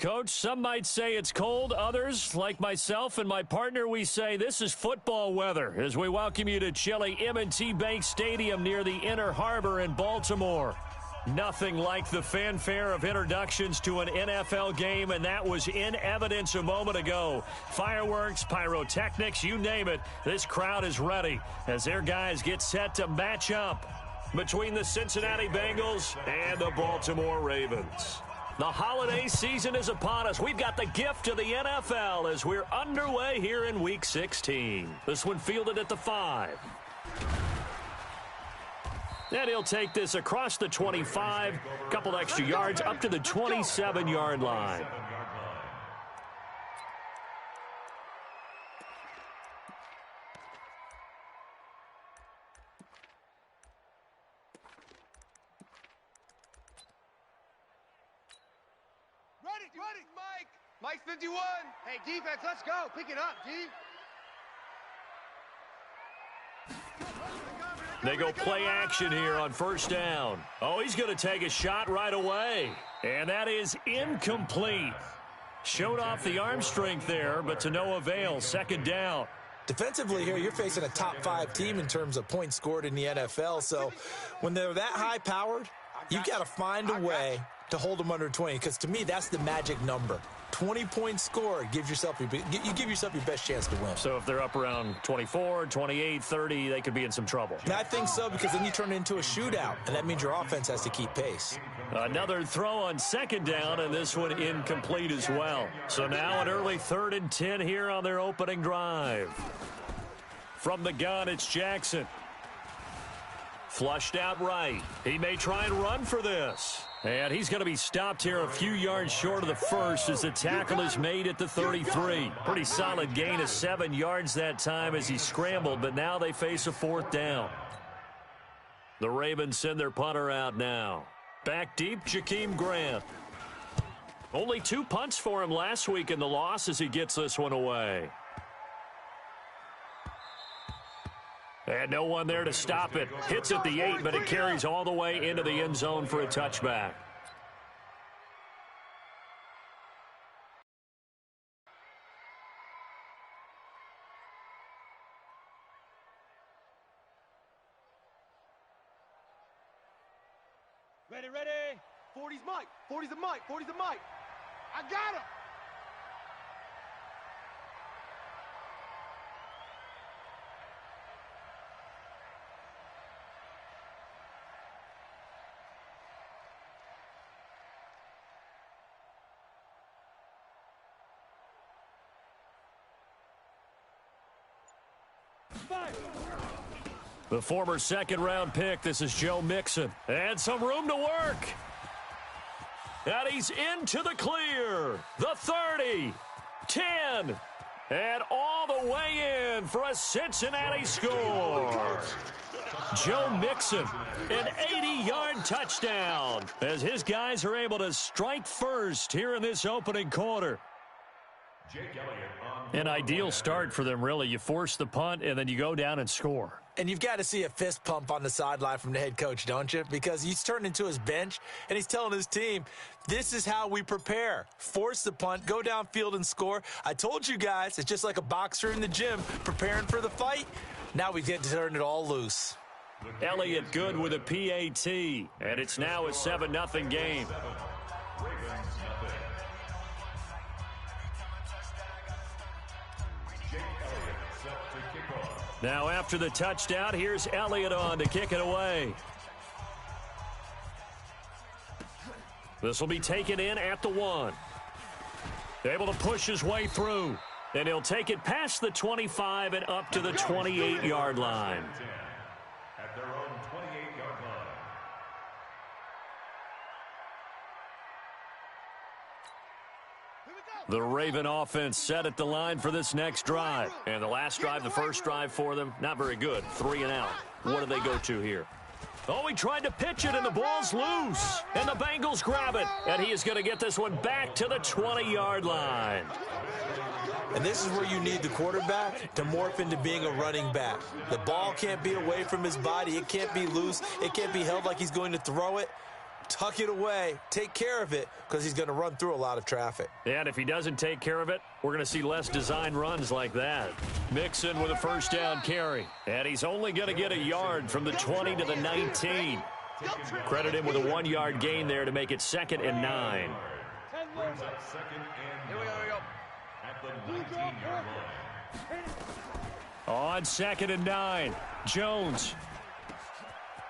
Coach, some might say it's cold. Others, like myself and my partner, we say this is football weather as we welcome you to chilly M&T Bank Stadium near the Inner Harbor in Baltimore. Nothing like the fanfare of introductions to an NFL game, and that was in evidence a moment ago. Fireworks, pyrotechnics, you name it. This crowd is ready as their guys get set to match up between the Cincinnati Bengals and the Baltimore Ravens. The holiday season is upon us. We've got the gift of the NFL as we're underway here in Week 16. This one fielded at the 5. And he'll take this across the 25, a couple extra yards up to the 27-yard line. Ready, Mike. Mike's 51. Hey, defense, let's go. Pick it up, D. They go play action here on first down. Oh, he's going to take a shot right away. And that is incomplete. Showed off the arm strength there, but to no avail. Second down. Defensively here, you're facing a top-5 team in terms of points scored in the NFL. So when they're that high-powered, you've got to find a way to hold them under 20, because to me, that's the magic number. 20 points scored, you give yourself your best chance to win. So if they're up around 24, 28, 30, they could be in some trouble. And I think so, because then you turn it into a shootout, and that means your offense has to keep pace. Another throw on second down, and this one incomplete as well. So now an early 3rd and 10 here on their opening drive. From the gun, it's Jackson. Flushed out right. He may try and run for this. And he's going to be stopped here a few yards short of the first as the tackle is made at the 33. Pretty solid gain of 7 yards that time as he scrambled, but now they face a 4th down. The Ravens send their punter out now. Back deep, Jakeem Grant. Only 2 punts for him last week in the loss as he gets this one away. And no one there to stop it. Hits at the 8, but it carries all the way into the end zone for a touchback. Ready. 40's Mike. 40's a Mike. 40's a Mike. I got him. The former second-round pick, this is Joe Mixon. And some room to work. And he's into the clear. The 30, 10, and all the way in for a Cincinnati score. Joe Mixon, an 80-yard touchdown as his guys are able to strike first here in this opening quarter. An ideal start for them, really. You force the punt, and then you go down and score. And you've got to see a fist pump on the sideline from the head coach, don't you? Because he's turned into his bench, and he's telling his team, this is how we prepare. Force the punt, go downfield and score. I told you guys, it's just like a boxer in the gym preparing for the fight. Now we get to turn it all loose. Elliott good with a PAT, and it's now a 7-0 game. Now after the touchdown, here's Elliott on to kick it away. This will be taken in at the 1. Able to push his way through. And he'll take it past the 25 and up to the 28-yard line. At their own 28-yard line. The Raven offense set at the line for this next drive. And the last drive, the first drive for them, not very good. 3 and out. What do they go to here? Oh, he tried to pitch it, and the ball's loose. And the Bengals grab it. And he is going to get this one back to the 20-yard line. And this is where you need the quarterback to morph into being a running back. The ball can't be away from his body. It can't be loose. It can't be held like he's going to throw it. tuck it away, take care of it, because he's going to run through a lot of traffic. And if he doesn't take care of it, we're going to see less design runs like that. Mixon with a first down carry. And he's only going to get a yard from the 20 to the 19. Credit him with a 1-yard gain there to make it 2nd and 9. Brings up 2nd and 9 at the 19-yard line. On 2nd and 9, Jones.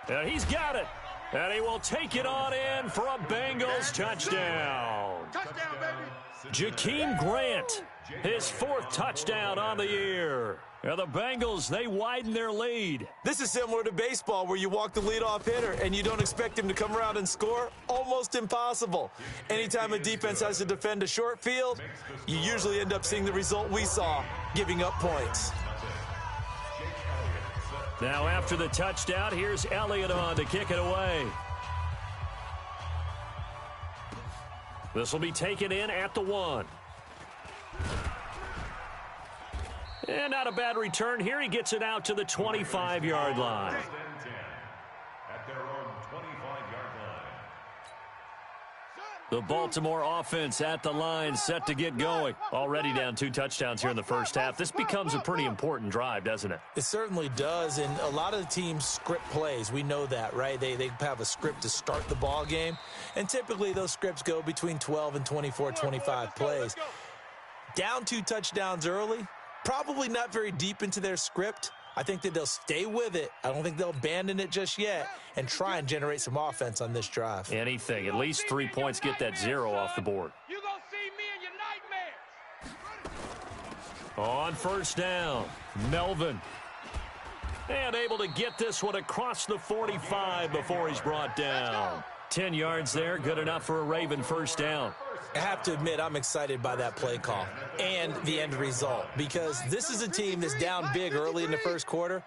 And he's got it. And he will take it on in for a Bengals touchdown. Touchdown, baby. Jakeem Grant, his 4th touchdown on the year. And the Bengals, they widen their lead. This is similar to baseball where you walk the leadoff hitter and you don't expect him to come around and score. Almost impossible. Anytime a defense has to defend a short field, you usually end up seeing the result we saw, giving up points. Now after the touchdown, here's Elliott on to kick it away. This will be taken in at the 1. And not a bad return here. He gets it out to the 25-yard line. At their own 25-yard line. The Baltimore offense at the line, set to get going. Already down 2 touchdowns here in the first half. This becomes a pretty important drive, doesn't it? It certainly does, and a lot of the teams script plays. We know that, right? They have a script to start the ball game, and typically those scripts go between 12 and 24, 25 plays. Down 2 touchdowns early, probably not very deep into their script. I think that they'll stay with it. I don't think they'll abandon it just yet and try and generate some offense on this drive. Anything. At least 3 points, get that 0 off the board. You gonna see me in your nightmares. On first down, Melvin. And able to get this one across the 45 before he's brought down. 10 yards there, good enough for a Raven first down. I have to admit, I'm excited by that play call and the end result, because this is a team that's down big early in the first quarter,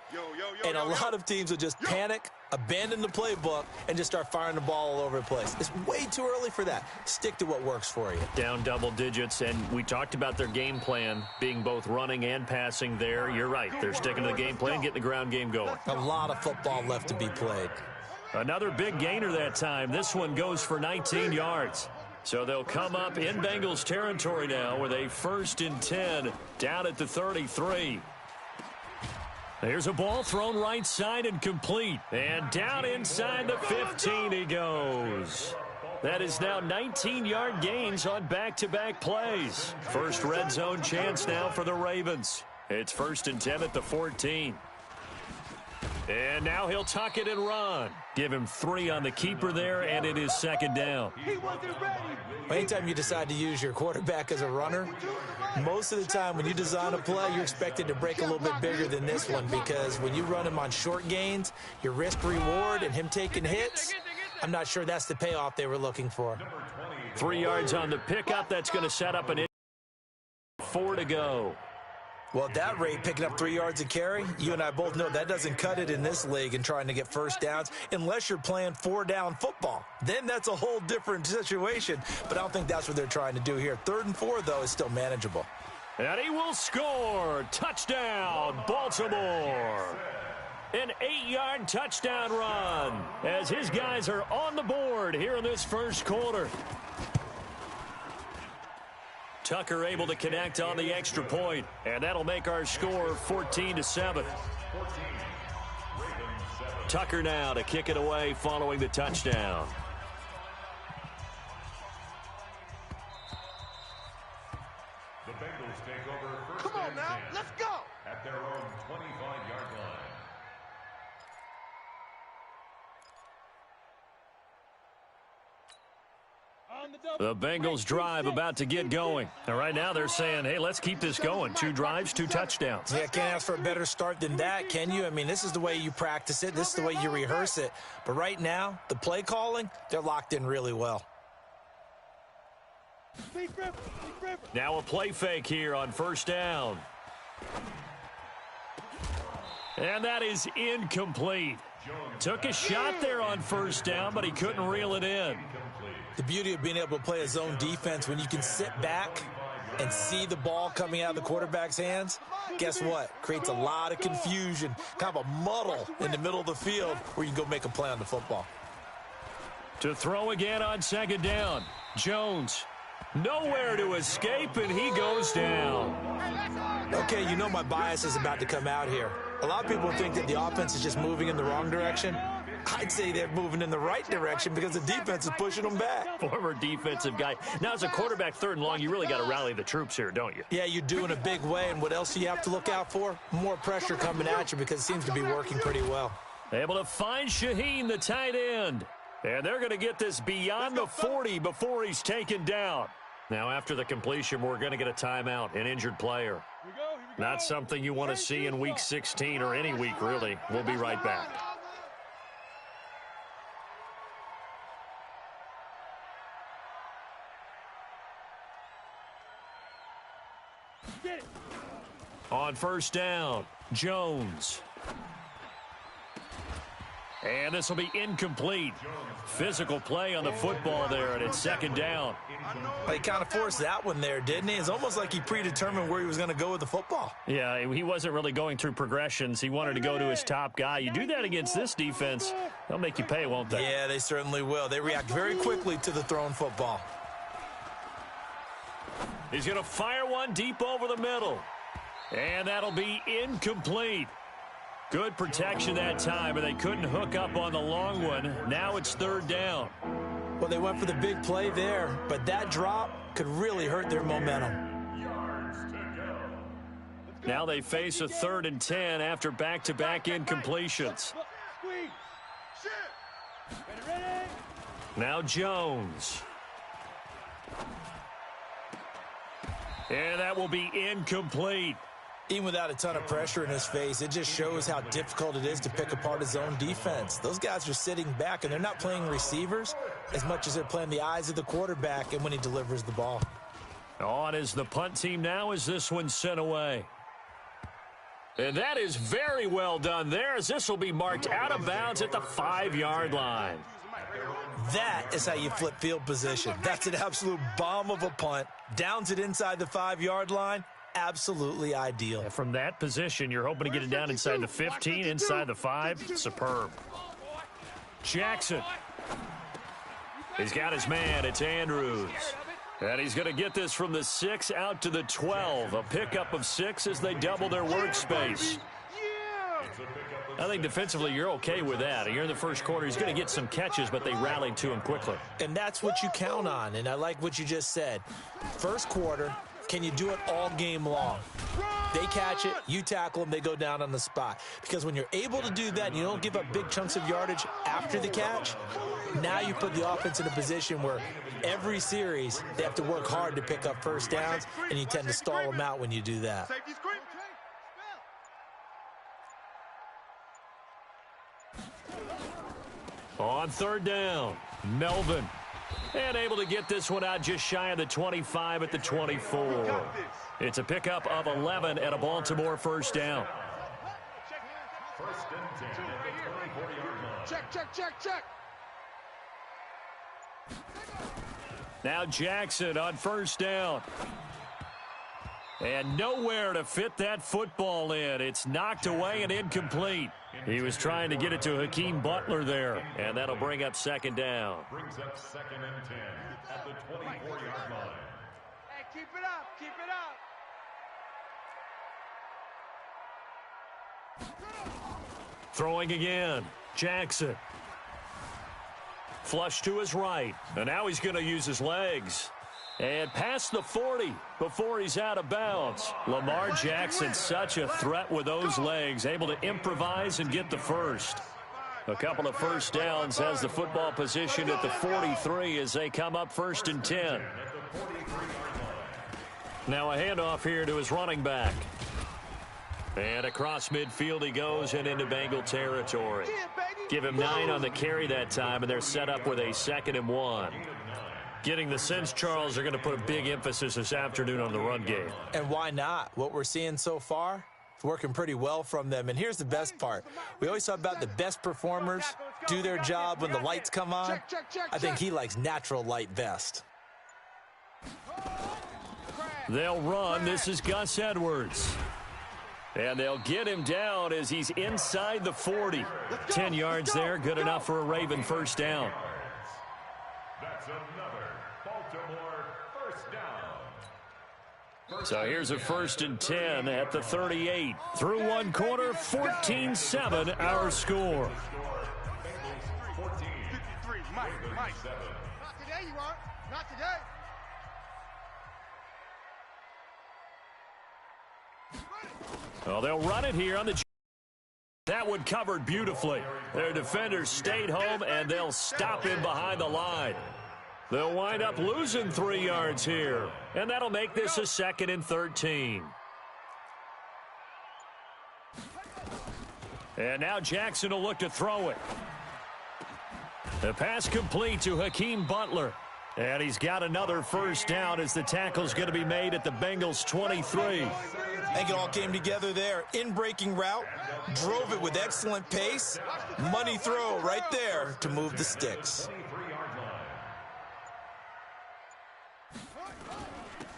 and a lot of teams will just panic, abandon the playbook, and just start firing the ball all over the place. It's way too early for that. Stick to what works for you. Down double digits, and we talked about their game plan being both running and passing there. You're right. They're sticking to the game plan, getting the ground game going. A lot of football left to be played. Another big gainer that time. This one goes for 19 yards. So they'll come up in Bengals territory now with a 1st and 10 down at the 33. There's a ball thrown right side and complete. And down inside the 15 he goes. That is now 19-yard gains on back-to-back plays. First red zone chance now for the Ravens. It's 1st and 10 at the 14. And now he'll tuck it and run. Give him 3 on the keeper there, and it is 2nd down. He wasn't ready. Anytime you decide to use your quarterback as a runner, most of the time when you design a play, you're expected to break a little bit bigger than this one, because when you run him on short gains, your risk-reward and him taking hits, I'm not sure that's the payoff they were looking for. 3 yards on the pickup. That's going to set up an 4 to go. Well, at that rate, picking up 3 yards a carry, you and I both know that doesn't cut it in this league and trying to get first downs unless you're playing 4-down football. Then that's a whole different situation, but I don't think that's what they're trying to do here. 3rd and 4, though, is still manageable. And he will score. Touchdown, Baltimore. An 8-yard touchdown run as his guys are on the board here in this first quarter. Tucker able to connect on the extra point, and that'll make our score 14-7. Tucker now to kick it away following the touchdown. The Bengals take over first Come on and now, 10 let's go. at their own 25-yard line. The Bengals drive about to get going. And right now they're saying, hey, let's keep this going. 2 drives, 2 touchdowns. Yeah, can't ask for a better start than that, can you? I mean, this is the way you practice it. This is the way you rehearse it. But right now, the play calling, they're locked in really well. Now a play fake here on first down. And that is incomplete. Took a shot there on first down, but he couldn't reel it in. The beauty of being able to play a zone defense when you can sit back and see the ball coming out of the quarterback's hands, guess what? Creates a lot of confusion, kind of a muddle in the middle of the field where you can go make a play on the football. To throw again on second down. Jones, nowhere to escape, and he goes down. Okay, you know my bias is about to come out here. A lot of people think that the offense is just moving in the wrong direction. I'd say they're moving in the right direction because the defense is pushing them back. Former defensive guy. Now, as a quarterback, third and long, you really got to rally the troops here, don't you? Yeah, you do in a big way. And what else do you have to look out for? More pressure coming at you because it seems to be working pretty well. Able to find Shaheen, the tight end. And they're going to get this beyond the 40 before he's taken down. Now, after the completion, we're going to get a timeout, an injured player. Not something you want to see in Week 16 or any week, really. We'll be right back. On first down, Jones. And this will be incomplete. Physical play on the football there, and it's second down. He kind of forced that one there, didn't he? It's almost like he predetermined where he was going to go with the football. Yeah, he wasn't really going through progressions. He wanted to go to his top guy. You do that against this defense, they'll make you pay, won't they? Yeah, they certainly will. They react very quickly to the thrown football. He's going to fire one deep over the middle. And that'll be incomplete. Good protection that time, and they couldn't hook up on the long one. Now it's third down. Well, they went for the big play there, but that drop could really hurt their momentum. Now they face a 3rd and 10 after back-to-back incompletions. Now Jones. And that will be incomplete. Even without a ton of pressure in his face, it just shows how difficult it is to pick apart his own defense. Those guys are sitting back, and they're not playing receivers as much as they're playing the eyes of the quarterback and when he delivers the ball. On is the punt team now as this one's sent away. And that is very well done there, as this will be marked out of bounds at the 5-yard line. That is how you flip field position. That's an absolute bomb of a punt. Downs it inside the 5-yard line. Absolutely ideal. From that position, you're hoping to get it down inside the 15, inside the 5. Superb. Jackson. He's got his man. It's Andrews. And he's going to get this from the 6 out to the 12. A pickup of 6 as they double their workspace. I think defensively you're okay with that. You're in the first quarter. He's going to get some catches, but they rallied to him quickly. And that's what you count on, and I like what you just said. First quarter, can you do it all game long? They catch it, you tackle them, they go down on the spot. Because when you're able to do that and you don't give up big chunks of yardage after the catch, now you put the offense in a position where every series they have to work hard to pick up first downs, and you tend to stall them out when you do that. On third down, Melvin. And able to get this one out just shy of the 25 at the 24. It's a pickup of 11 at a Baltimore first down. First and 10 at the 24-yard line. Check. Now Jackson on first down. And nowhere to fit that football in. It's knocked away and incomplete. He was trying to get it to Hakeem Butler there, and that'll bring up second down. Brings up 2nd and 10 at the 24-yard line. Hey, keep it up. Throwing again, Jackson. Flush to his right, and now he's going to use his legs. And past the 40 before he's out of bounds. Lamar Jackson, such a threat with those legs, able to improvise and get the first. A couple of first downs has the football positioned at the 43 as they come up 1st and 10. Now a handoff here to his running back. And across midfield he goes and into Bengal territory. Give him 9 on the carry that time, and they're set up with a 2nd and 1. Getting the sense, Charles, they're going to put a big emphasis this afternoon on the run game. And why not? What we're seeing so far, it's working pretty well from them. And here's the best part. We always talk about the best performers do their job when the lights come on. I think he likes natural light best. They'll run. This is Gus Edwards. And they'll get him down as he's inside the 40. 10 yards there, good enough for a Raven first down. That's another Baltimore first down. So here's a 1st and 10 at the 38. Through one quarter, 14-7 our score. 53, Mike. Not today you aren't. Not today. Well, they'll run it here on the... That one covered beautifully. Their defenders stayed home, and they'll stop him behind the line. They'll wind up losing 3 yards here, and that'll make this a 2nd and 13. And now Jackson will look to throw it. The pass complete to Hakeem Butler. And he's got another 1st down as the tackle's going to be made at the Bengals 23. I think it all came together there. In-breaking route, drove it with excellent pace. Money throw right there to move the sticks.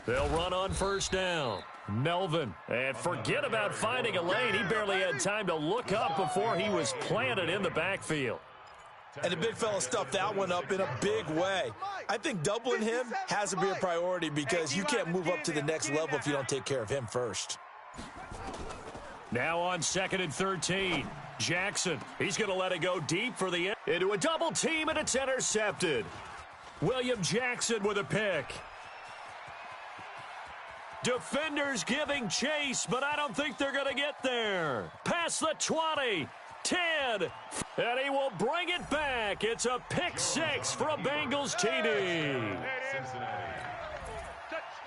They'll run on 1st down. Melvin. And forget about finding a lane. He barely had time to look up before he was planted in the backfield. And the big fella stuffed that one up in a big way. I think doubling him has to be a priority because you can't move up to the next level if you don't take care of him first. Now on 2nd and 13. Jackson. He's going to let it go deep for the end. Into a double team, and it's intercepted. William Jackson with a pick. Defenders giving chase, but I don't think they're going to get there. Past the 20, 10, and he will bring it back. It's a pick 6 for a Bengals TD.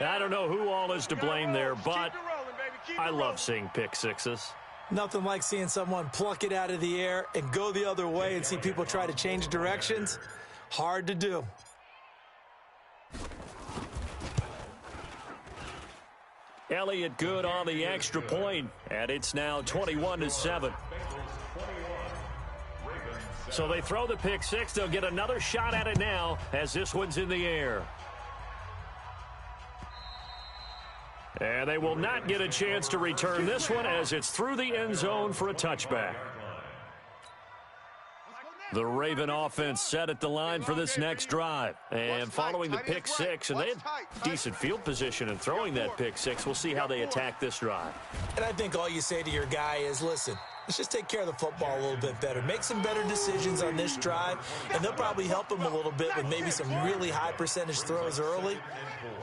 I don't know who all is to blame there, but I love seeing pick 6s. Nothing like seeing someone pluck it out of the air and go the other way and see people try to change directions. Hard to do. Elliott good on the extra point, and it's now 21-7. So they throw the pick 6. They'll get another shot at it now as this one's in the air. And they will not get a chance to return this one as it's through the end zone for a touchback. The Raven offense set at the line for this next drive. And following the pick 6, and they had decent field position in throwing that pick 6. We'll see how they attack this drive. And I think all you say to your guy is, listen, let's just take care of the football a little bit better. Make some better decisions on this drive, and they'll probably help him a little bit with maybe some really high percentage throws early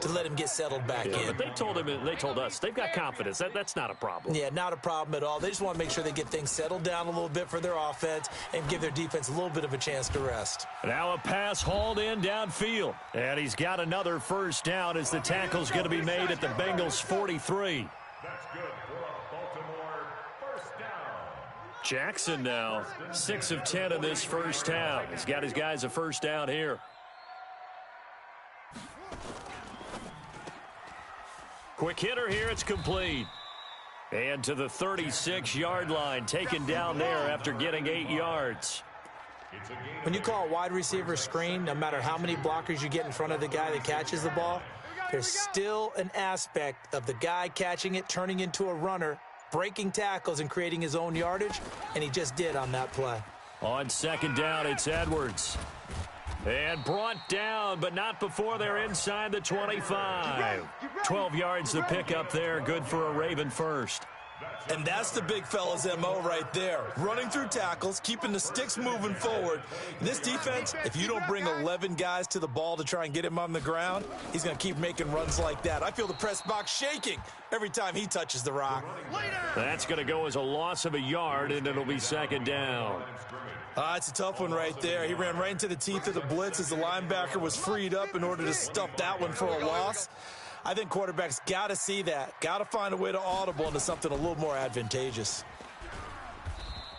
to let him get settled back in. But they told us they've got confidence. That's not a problem. Yeah, not a problem at all. They just want to make sure they get things settled down a little bit for their offense and give their defense a little bit of a chance to rest. Now a pass hauled in downfield. And he's got another 1st down as the tackle's going to be made at the Bengals 43. That's good for a Baltimore first down. Jackson now 6 of 10 in this 1st down. He's got his guys a 1st down here. Quick hitter here, it's complete. And to the 36-yard line, taken down there after getting 8 yards. When you call a wide receiver screen, no matter how many blockers you get in front of the guy that catches the ball, there's still an aspect of the guy catching it, turning into a runner, breaking tackles and creating his own yardage, and he just did on that play. On 2nd down, it's Edwards. And brought down, but not before they're inside the 25. 12 yards to pick up there, good for a Raven 1st. And that's the big fella's MO right there. Running through tackles, keeping the sticks moving forward. This defense, if you don't bring 11 guys to the ball to try and get him on the ground, he's going to keep making runs like that. I feel the press box shaking every time he touches the rock. That's going to go as a loss of a yard, and it'll be 2nd down. It's a tough one right there. He ran right into the teeth of the blitz as the linebacker was freed up in order to stuff that one for a loss. I think quarterbacks got to see that. Got to find a way to audible into something a little more advantageous.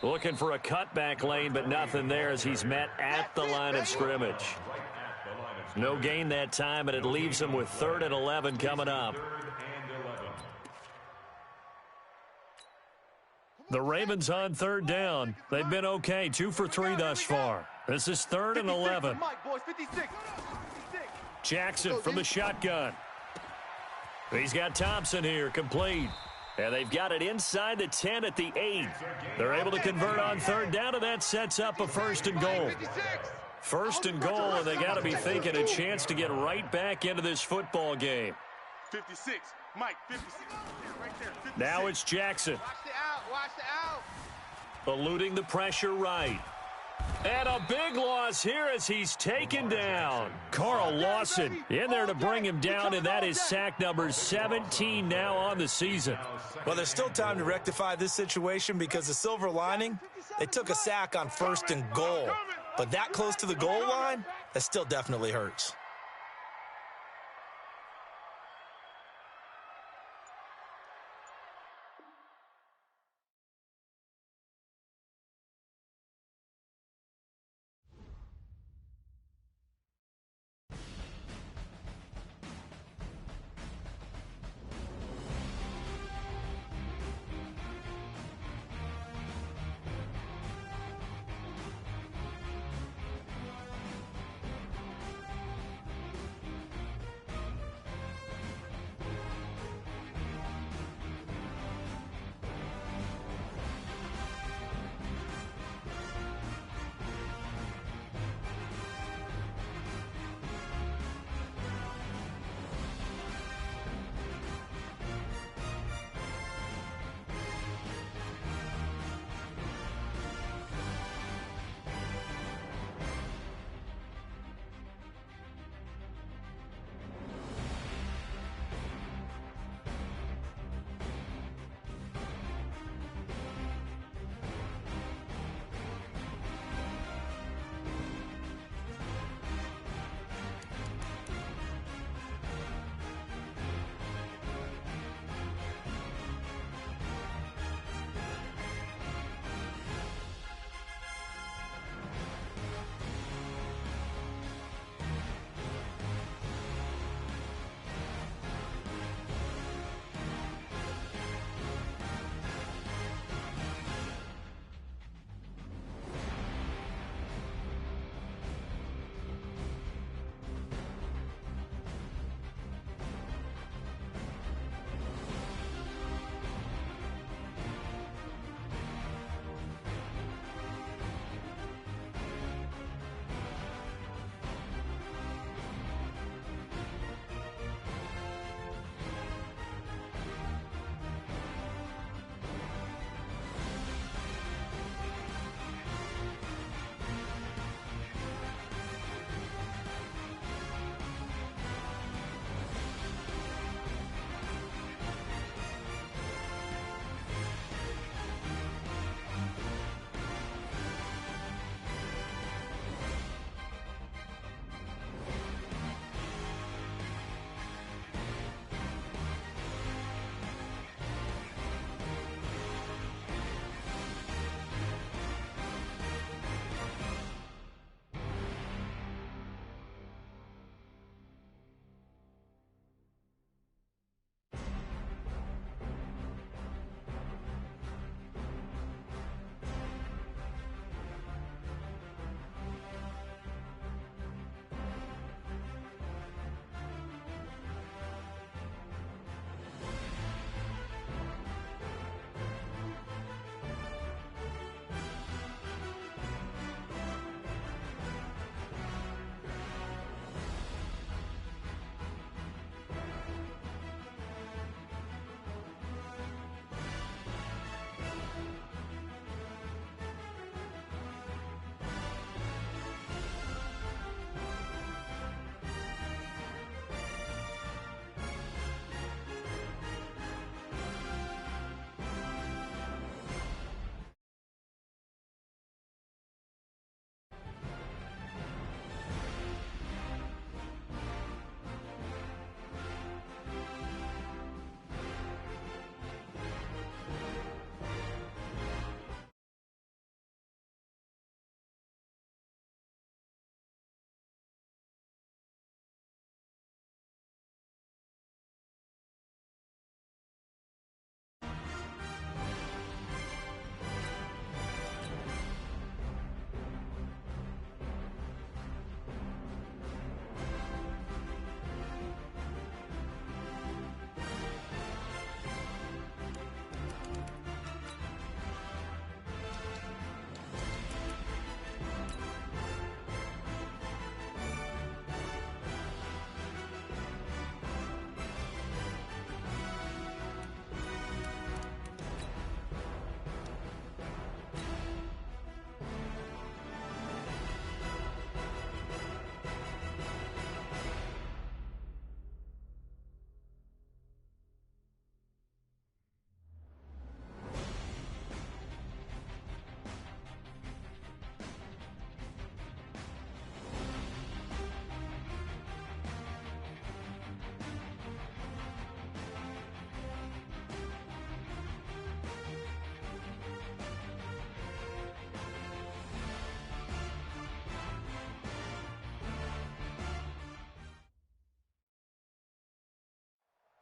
Looking for a cutback lane, but nothing there as he's met at the line of scrimmage. No gain that time, and it leaves him with 3rd and 11 coming up. The Ravens on 3rd down. They've been okay, 2 for 3 thus far. This is 3rd and 11. Jackson from the shotgun. He's got Thompson here, complete. And they've got it inside the 10 at the 8. They're able to convert on 3rd down, and that sets up a 1st and goal. First and goal, and they got to be thinking a chance to get right back into this football game. 56. Mike, 56. Right there, 56. Now it's Jackson. Watch the out. Watch the out. Eluding the pressure right. And a big loss here as he's taken down. Carl Lawson in there to bring him down, and that is sack number 17 now on the season. Well, there's still time to rectify this situation because the silver lining, they took a sack on first and goal. But that close to the goal line, that still definitely hurts.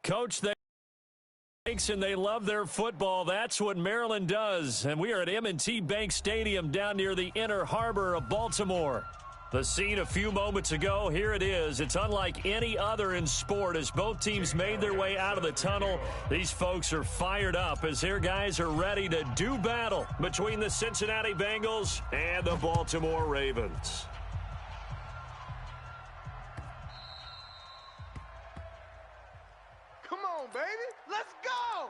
Coach, and they love their football. That's what Maryland does. And we are at M&T Bank Stadium down near the Inner Harbor of Baltimore. The scene a few moments ago, here it is. It's unlike any other in sport as both teams made their way out of the tunnel. These folks are fired up as their guys are ready to do battle between the Cincinnati Bengals and the Baltimore Ravens. Come on, baby. Let's go.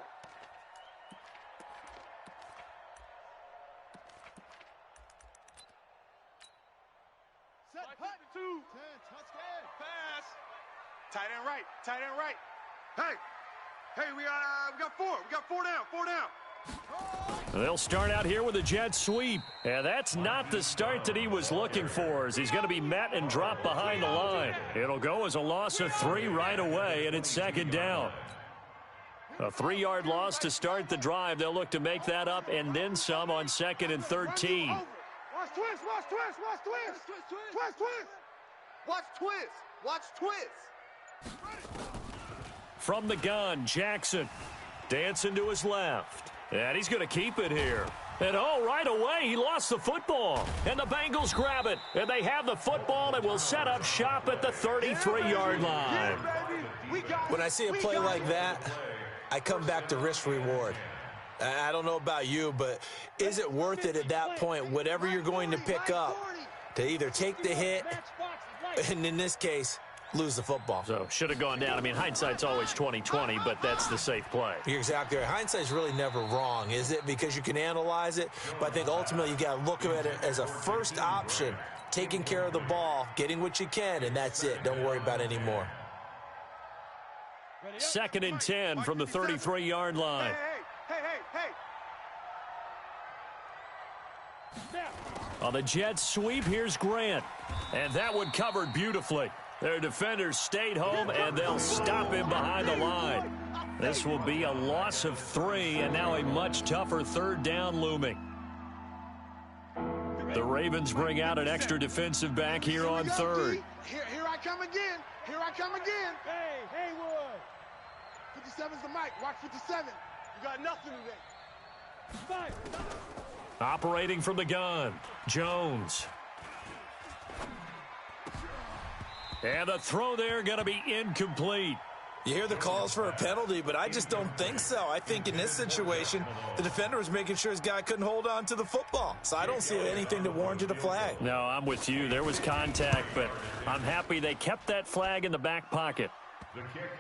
Set, hut, 2, 10, touchdown. Pass. Tight end right. Tight end right. Hey, we got 4. We got 4 down. 4 down. They'll start out here with a jet sweep. And that's not the start that he was looking for, as he's going to be met and dropped behind the line. It'll go as a loss of 3 right away, and it's second down. A 3-yard loss to start the drive. They'll look to make that up and then some on 2nd and 13. Watch twist. Watch twist. Watch twist. Twist. Watch twist. Watch twist. From the gun, Jackson dancing to his left. And he's going to keep it here. And right away, he lost the football. And the Bengals grab it. And they have the football and will set up shop at the 33-yard line. When I see a play like that, I come back to risk reward. I don't know about you, but is it worth it at that point, whatever you're going to pick up, to either take the hit, and in this case, lose the football? So, should have gone down. I mean, hindsight's always 20/20, but that's the safe play. You're exactly right. Hindsight's really never wrong, is it? Because you can analyze it, but I think ultimately you got to look at it as a first option, taking care of the ball, getting what you can, and that's it. Don't worry about any more. 2nd and 10 from the 33-yard line. Hey. On the jet sweep, here's Grant. And that one covered beautifully. Their defenders stayed home, and they'll stop him behind the line. This will be a loss of 3, and now a much tougher 3rd down looming. The Ravens bring out an extra defensive back here on 3rd. Here I come again. Hey, Haywood. 57's the mic. Watch 57. You got nothing today. Fight. Operating from the gun, Jones. And the throw there going to be incomplete. You hear the calls for a penalty, but I just don't think so. I think in this situation, the defender was making sure his guy couldn't hold on to the football. So I don't see anything that warranted a flag. No, I'm with you. There was contact, but I'm happy they kept that flag in the back pocket.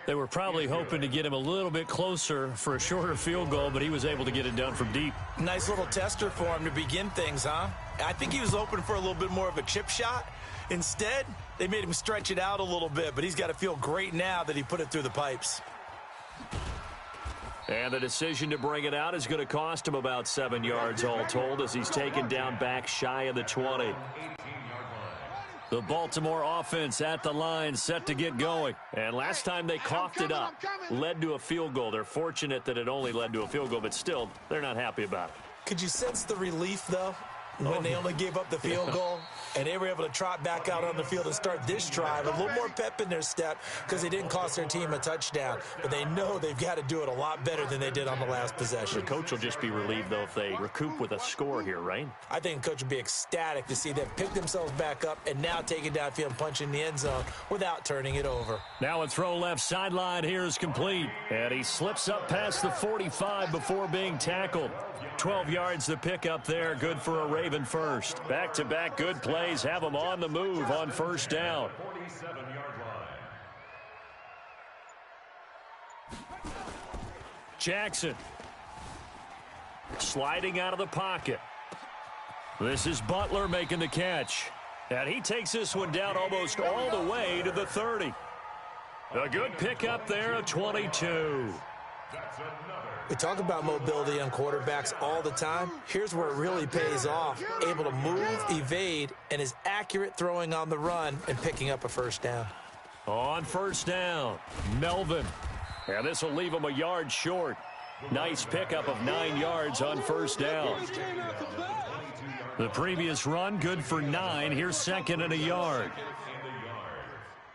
They were probably hoping to get him a little bit closer for a shorter field goal, but he was able to get it done from deep. Nice little tester for him to begin things, huh? I think he was hoping for a little bit more of a chip shot. Instead, they made him stretch it out a little bit, but he's got to feel great now that he put it through the pipes. And the decision to bring it out is going to cost him about 7 yards all told as he's taken down back shy of the 20. The Baltimore offense at the line set to get going. And last time they coughed it up, led to a field goal. They're fortunate that it only led to a field goal, but still, they're not happy about it. Could you sense the relief, though, when they only gave up the field goal? And they were able to trot back out on the field and start this drive. A little more pep in their step because they didn't cost their team a touchdown. But they know they've got to do it a lot better than they did on the last possession. The coach will just be relieved, though, if they recoup with a score here, right? I think the coach will be ecstatic to see them pick themselves back up and now take it downfield and punch in the end zone without turning it over. Now a throw left sideline here is complete. And he slips up past the 45 before being tackled. 12 yards to pick up there. Good for a Raven first. Back-to-back good plays have them on the move on 1st down. 47-yard line. Jackson sliding out of the pocket. This is Butler making the catch. And he takes this one down almost all the way to the 30. A good pickup there of 22. We talk about mobility on quarterbacks all the time. Here's where it really pays off. Able to move, evade, and is accurate throwing on the run and picking up a 1st down. On 1st down, Melvin. And this will leave him a yard short. Nice pickup of 9 yards on 1st down. The previous run, good for 9. Here's 2nd and a yard.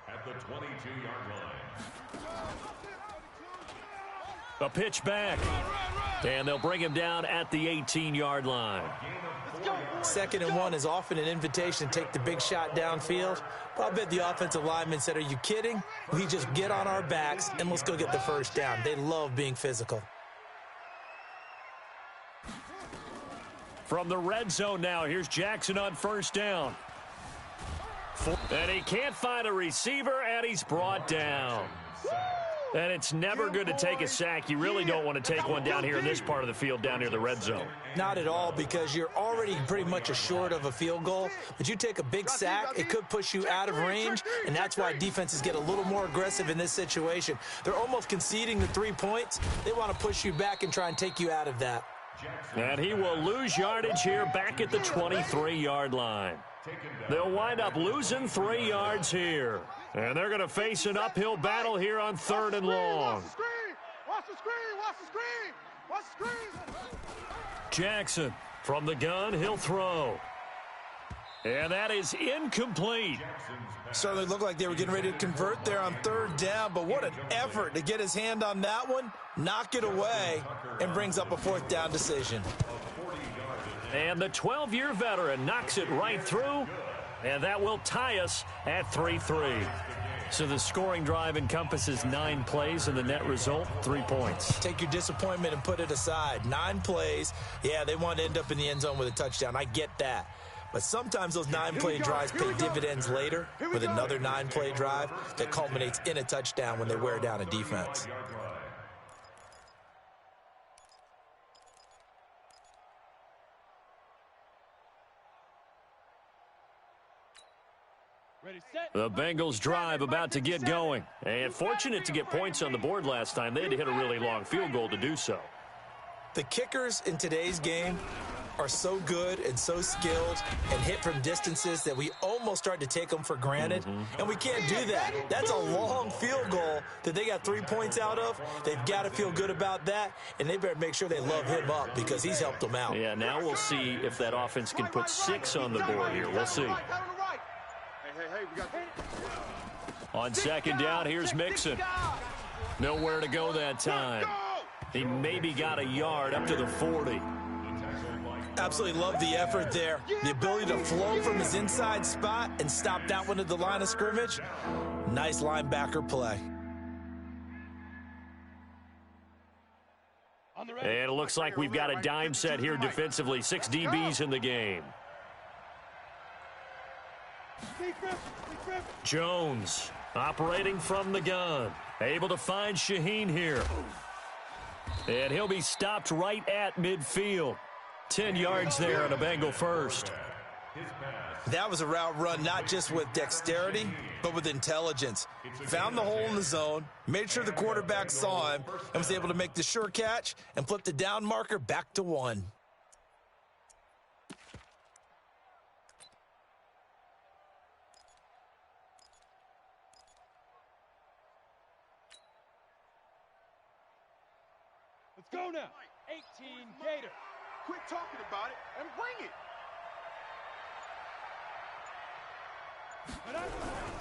At the 22-yard line. A pitch back. And they'll bring him down at the 18-yard line. 2nd and 1 is often an invitation to take the big shot downfield. But I bet the offensive lineman said, are you kidding? We just get on our backs and let's go get the first down. They love being physical. From the red zone now, here's Jackson on 1st down. And he can't find a receiver, and he's brought down. And it's never good to take a sack. You really don't want to take one down here in this part of the field down near the red zone. Not at all, because you're already pretty much assured of a field goal. But you take a big sack, it could push you out of range, and that's why defenses get a little more aggressive in this situation. They're almost conceding the 3 points. They want to push you back and try and take you out of that. And he will lose yardage here back at the 23-yard line. They'll wind up losing 3 yards here. And they're going to face an uphill battle here on 3rd and long. Watch the screen! Watch the screen! Watch the screen! Jackson from the gun, he'll throw. And that is incomplete. Certainly looked like they were getting ready to convert there on 3rd down, but what an effort to get his hand on that one, knock it away, and brings up a 4th down decision. And the 12-year veteran knocks it right through, and that will tie us at 3-3. So the scoring drive encompasses 9 plays, and the net result, 3 points. Take your disappointment and put it aside. 9 plays. Yeah, they want to end up in the end zone with a touchdown. I get that. But sometimes those 9-play drives pay dividends later with another 9-play drive that culminates in a touchdown when they wear down a defense. The Bengals drive about to get going. And fortunate to get points on the board last time. They had to hit a really long field goal to do so. The kickers in today's game are so good and so skilled and hit from distances that we almost start to take them for granted. And we can't do that. That's a long field goal that they got 3 points out of. They've got to feel good about that, and they better make sure they love him up because he's helped them out. Yeah, now we'll see if that offense can put 6 on the board here. We'll see. On 2nd down, here's Mixon. Nowhere to go that time. He maybe got a yard up to the 40. Absolutely love the effort there. The ability to flow from his inside spot and stop that one at the line of scrimmage. Nice linebacker play. And it looks like we've got a dime set here defensively. 6 DBs in the game. Jones operating from the gun. Able to find Shaheen here. And he'll be stopped right at midfield. 10 yards there on a Bengal first. That was a route run not just with dexterity, but with intelligence. Found the hole in the zone, made sure the quarterback saw him, and was able to make the sure catch and flip the down marker back to 1. Let's go now. 18 Gator. Quit talking about it and bring it.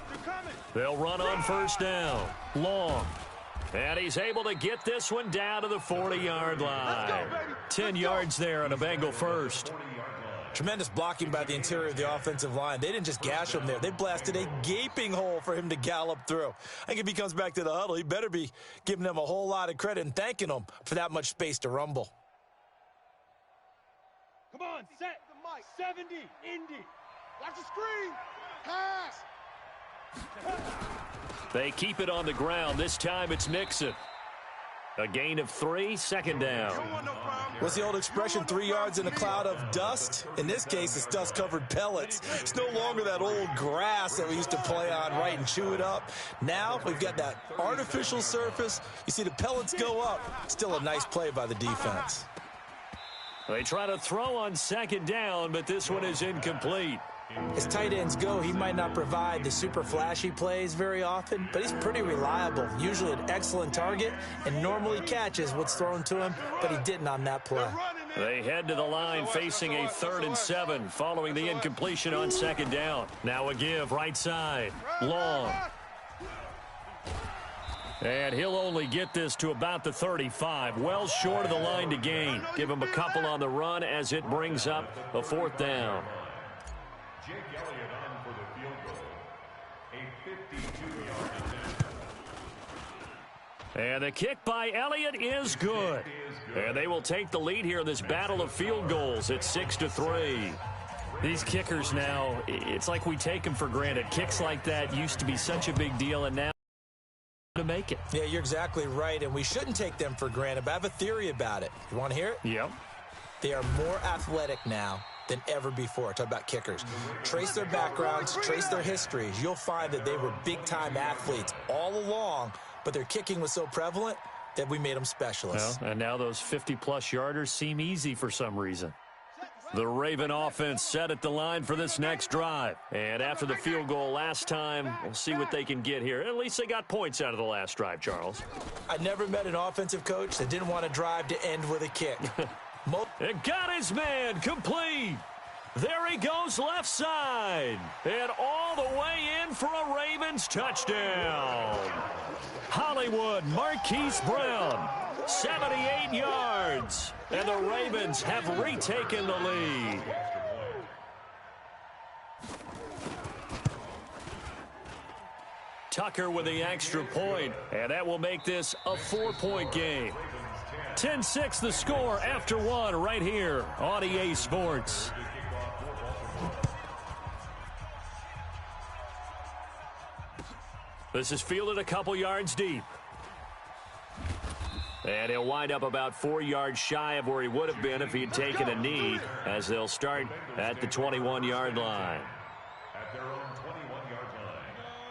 They're coming. They'll run on 1st down. Long. And he's able to get this one down to the 40-yard line. 10 yards there on a Bengal first. Tremendous blocking by the interior of the offensive line. They didn't just gash him there. They blasted a gaping hole for him to gallop through. I think if he comes back to the huddle, he better be giving them a whole lot of credit and thanking them for that much space to rumble. Come on, set. 70, Indy. Watch the screen. Pass. They keep it on the ground. This time it's Mixon. A gain of 3, 2nd down. What's the old expression, 3 yards in a cloud of dust? In this case, it's dust-covered pellets. It's no longer that old grass that we used to play on, right, and chew it up. Now we've got that artificial surface. You see the pellets go up. Still a nice play by the defense. They try to throw on 2nd down, but this one is incomplete. As tight ends go, he might not provide the super flashy plays very often, but he's pretty reliable, usually an excellent target, and normally catches what's thrown to him, but he didn't on that play. They head to the line facing a 3rd and 7 following the incompletion on 2nd down. Now a give right side. Long. And he'll only get this to about the 35, well short of the line to gain. Give him a couple on the run as it brings up a 4th down. Jake Elliott on for the field goal. A 52-yard attempt. And the kick by Elliott is good. And they will take the lead here in this battle of field goals at 6-3. These kickers now, it's like we take them for granted. Kicks like that used to be such a big deal, and now to make it. Yeah, you're exactly right, and we shouldn't take them for granted, but I have a theory about it. You want to hear it? Yep. They are more athletic now than ever before. Talk about kickers. Trace their backgrounds, trace their histories. You'll find that they were big-time athletes all along, but their kicking was so prevalent that we made them specialists. Well, and now those 50-plus yarders seem easy for some reason. The Raven offense set at the line for this next drive. And after the field goal last time, we'll see what they can get here. At least they got points out of the last drive, Charles. I never met an offensive coach that didn't want to drive to end with a kick. And got his man complete. There he goes left side. And all the way in for a Ravens touchdown. Hollywood Marquise Brown, 78 yards. And the Ravens have retaken the lead. Tucker with the extra point, and that will make this a 4-point game. 10-6 the score after 1 right here on EA Sports. This is fielded a couple yards deep. And he'll wind up about 4 yards shy of where he would have been if he had taken a knee, as they'll start at the 21-yard line. At their own 21-yard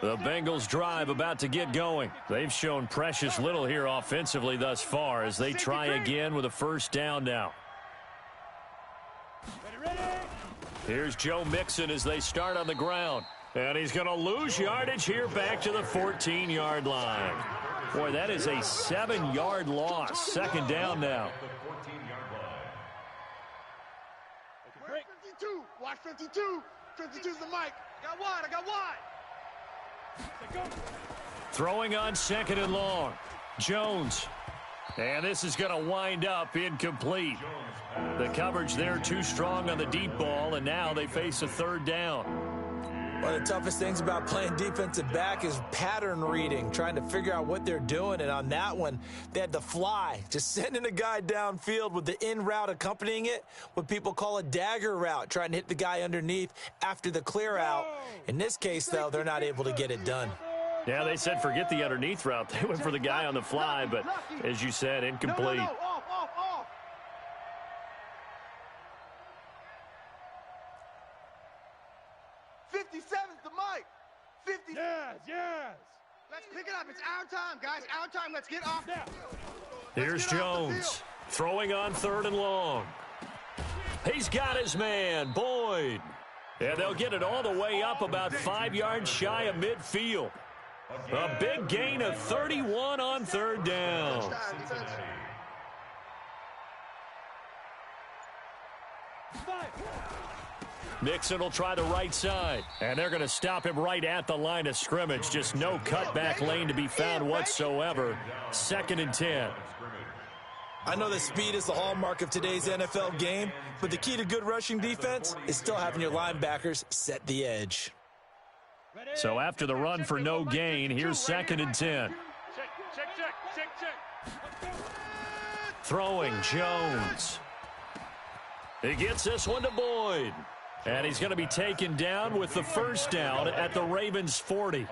line. The Bengals drive about to get going. They've shown precious little here offensively thus far as they try again with a 1st down now. Here's Joe Mixon as they start on the ground. And he's going to lose yardage here back to the 14-yard line. Boy, that is a 7-yard loss. 2nd down now. 52. Watch 52. 52's the mic. I got wide. Throwing on 2nd and long. Jones. And this is going to wind up incomplete. The coverage there too strong on the deep ball, and now they face a 3rd down. One of the toughest things about playing defensive back is pattern reading, trying to figure out what they're doing. And on that one, they had to fly, just sending a guy downfield with the in route accompanying it, what people call a dagger route, trying to hit the guy underneath after the clear out. In this case, though, they're not able to get it done. Yeah, they said forget the underneath route. They went for the guy on the fly, but as you said, incomplete. No. Off. 57's the mic. 50. Yes. Let's pick it up. It's our time, guys. Our time. Let's get off. Here's Jones throwing on 3rd and long. He's got his man, Boyd. And they'll get it all the way up about 5 yards shy of midfield. A big gain of 31 on 3rd down. Mixon will try the right side, and they're going to stop him right at the line of scrimmage. Just no cutback lane to be found whatsoever. 2nd and 10. I know that speed is the hallmark of today's NFL game, but the key to good rushing defense is still having your linebackers set the edge. So after the run for no gain, here's 2nd and 10. Throwing Jones. He gets this one to Boyd. And he's going to be taken down with the 1st down at the Ravens 40.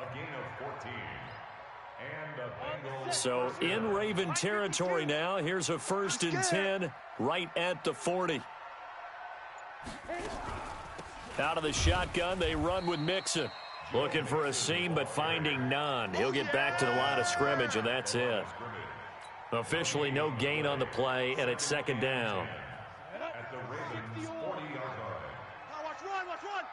So in Raven territory now. Here's a 1st and 10 right at the 40. Out of the shotgun, they run with Mixon. Looking for a seam, but finding none. He'll get back to the line of scrimmage, and that's it. Officially no gain on the play, and it's 2nd down. At the Ravens' 40-yard line. Watch run.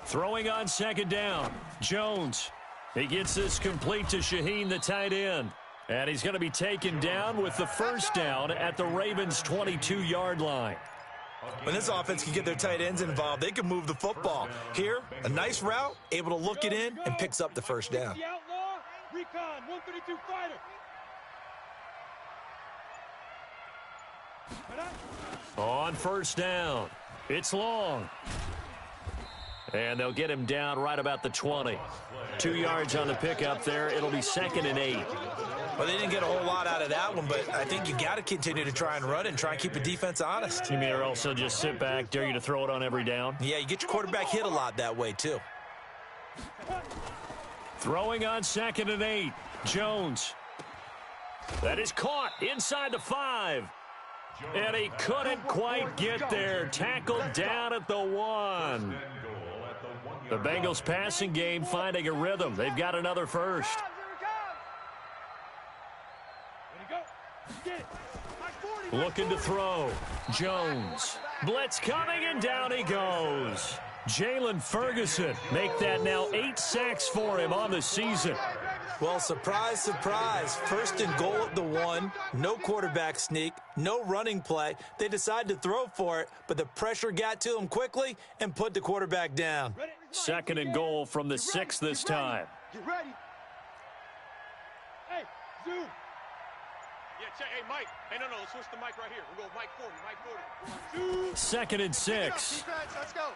Throwing on 2nd down. Jones. He gets this complete to Shaheen, the tight end. And he's going to be taken down with the 1st down at the Ravens' 22-yard line. When this offense can get their tight ends involved, they can move the football. Here, a nice route, able to look it in, and picks up the first down. The outlaw, recon, 132 fighter. On first down, it's long. And they'll get him down right about the 20. 2 yards on the pickup there. It'll be 2nd and 8. Well, they didn't get a whole lot out of that one, but I think you got to continue to try and run it and try and keep the defense honest. You mean or also just sit back, dare you to throw it on every down? Yeah, you get your quarterback hit a lot that way, too. Throwing on 2nd and 8. Jones. That is caught inside the 5. And he couldn't quite get there. Tackled down at the 1. The Bengals passing game finding a rhythm. They've got another first. Looking to throw. Jones. Blitz coming, and down he goes. Jalen Ferguson. Make that now 8 sacks for him on the season. Well, surprise, surprise. 1st and goal at the 1. No quarterback sneak. No running play. They decide to throw for it, but the pressure got to him quickly and put the quarterback down. 2nd and goal from the 6 this time. Get ready. Hey, zoom. Yeah, check. Hey, Mike. Hey, no, let's switch the mic right here. We'll go Mike 40, Mike 40. 2nd and 6. Defense, let's go.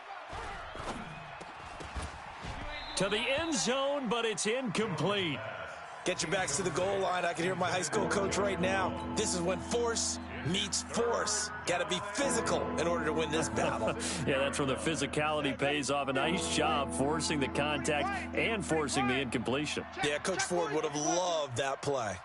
To the end zone, but it's incomplete. Get your backs to the goal line. I can hear my high school coach right now. This is when force meets force. Got to be physical in order to win this battle. Yeah, that's where the physicality pays off. A nice job forcing the contact and forcing the incompletion. Yeah, Coach Ford would have loved that play.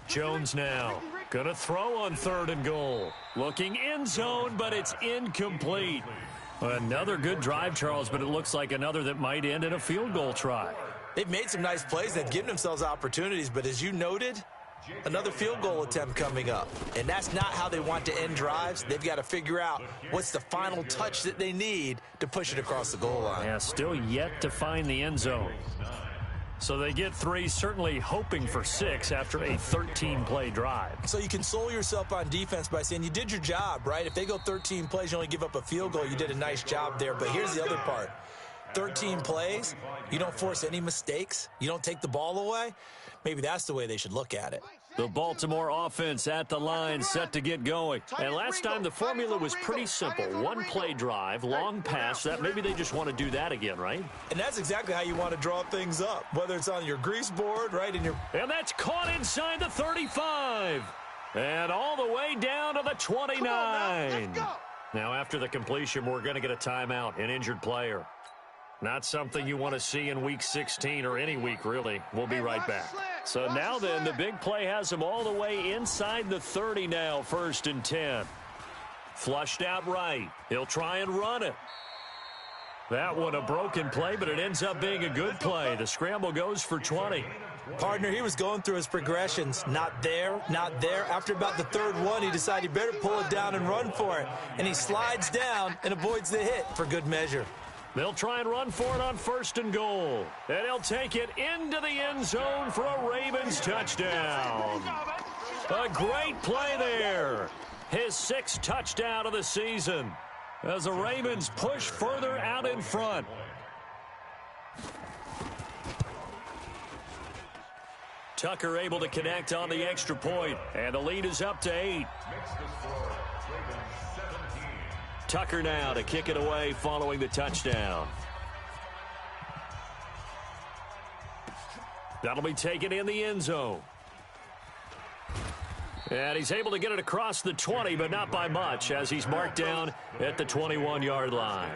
Jones now. Gonna throw on 3rd and goal. Looking end zone, but it's incomplete. Another good drive, Charles, but it looks like another that might end in a field goal try. They've made some nice plays. They've given themselves opportunities, but as you noted, another field goal attempt coming up. And that's not how they want to end drives. They've got to figure out what's the final touch that they need to push it across the goal line. Yeah, still yet to find the end zone. So they get 3, certainly hoping for 6 after a 13-play drive. So you console yourself on defense by saying you did your job, right? If they go 13 plays, you only give up a field goal, you did a nice job there. But here's the other part. 13 plays, you don't force any mistakes, you don't take the ball away. Maybe that's the way they should look at it. The Baltimore offense at the line, set to get going. And last time the formula was pretty simple. 1-play drive, long pass. That maybe they just want to do that again, right? And that's exactly how you want to draw things up, whether it's on your grease board, right? And that's caught inside the 35. And all the way down to the 29. Now after the completion, we're going to get a timeout, an injured player. Not something you want to see in Week 16 or any week, really. We'll be right back. So now then, the big play has him all the way inside the 30 now, 1st and 10. Flushed out right. He'll try and run it. That one a broken play, but it ends up being a good play. The scramble goes for 20. Partner, he was going through his progressions. Not there, not there. After about the 3rd one, he decided he better pull it down and run for it. And he slides down and avoids the hit for good measure. They'll try and run for it on 1st and goal. And he'll take it into the end zone for a Ravens touchdown. A great play there. His 6th touchdown of the season as the Ravens push further out in front. Tucker able to connect on the extra point, and the lead is up to 8. Tucker now to kick it away following the touchdown. That'll be taken in the end zone. And he's able to get it across the 20, but not by much, as he's marked down at the 21-yard line.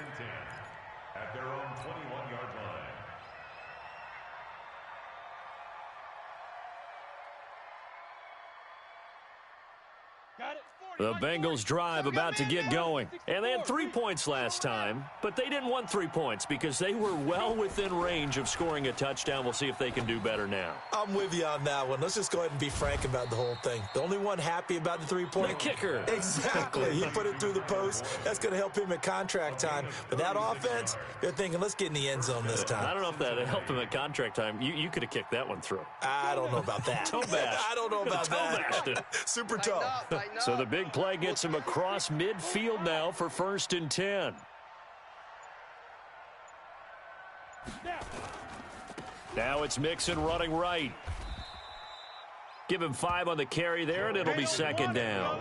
At their own 21-yard line. The Bengals drive about to get going. And they had 3 points last time, but they didn't want 3 points because they were well within range of scoring a touchdown. We'll see if they can do better now. I'm with you on that one. Let's just go ahead and be frank about the whole thing. The only one happy about the 3-point? The kicker. Exactly. He put it through the post. That's going to help him at contract time. But that offense, they're thinking, let's get in the end zone this time. I don't know if that helped him at contract time. You could have kicked that one through. I don't know about that. Toe bash. I don't know about that. Super toe. So the big play gets him across midfield now for 1st and 10. Now it's Mixon running right. Give him 5 on the carry there, and it'll be 2nd down.